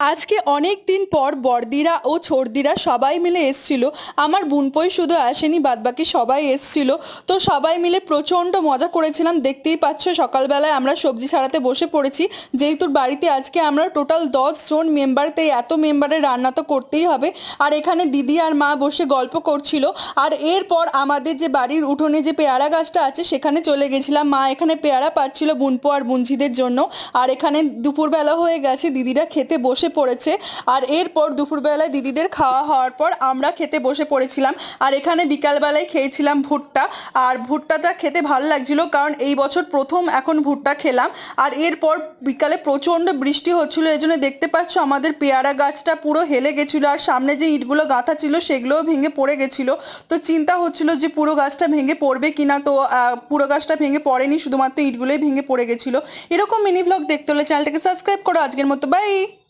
আজকে অনেক দিন পর বড়দিরা ও ছোড়দিরা সবাই মিলে এসছিল। আমার বোনপোই শুধু আসেনি, বাদবাকি সবাই এসছিল। তো সবাই মিলে প্রচণ্ড মজা করেছিলাম। দেখতেই পাচ্ছ সকালবেলায় আমরা সবজি ছাড়াতে বসে পড়েছি। যেহেতু বাড়িতে আজকে আমরা টোটাল 10 জন মেম্বার, তাই এত মেম্বারের রান্না তো করতেই হবে। আর এখানে দিদি আর মা বসে গল্প করছিল। আর এরপর আমাদের যে বাড়ির উঠোনে যে পেয়ারা গাছটা আছে সেখানে চলে গেছিলাম। মা এখানে পেয়ারা পাচ্ছিল বোনপো আর বুনঝিদের জন্য। আর এখানে দুপুরবেলা হয়ে গেছে, দিদিরা খেতে বসে পড়েছে। আর এরপর দুপুরবেলায় দিদিদের খাওয়া হওয়ার পর আমরা খেতে বসে পড়েছিলাম। আর এখানে বিকালবেলায় খেয়েছিলাম ভুট্টা। আর ভুট্টাটা খেতে ভালো লাগছিল, কারণ এই বছর প্রথম এখন ভুট্টা খেলাম। আর এরপর বিকালে প্রচণ্ড বৃষ্টি হচ্ছিল, এই জন্য দেখতে পাচ্ছ আমাদের পেয়ারা গাছটা পুরো হেলে গেছিলো। আর সামনে যে ইটগুলো গাঁথা ছিল সেগুলোও ভেঙে পড়ে গেছিলো। তো চিন্তা হচ্ছিল যে পুরো গাছটা ভেঙে পড়বে কিনা। তো পুরো গাছটা ভেঙে পড়েনি, শুধুমাত্র ইটগুলোই ভেঙে পড়ে গেছিলো। এরকম মিনি ব্লগ দেখতে হলে চ্যানেলটাকে সাবস্ক্রাইব করো। আজকের মতো বাই।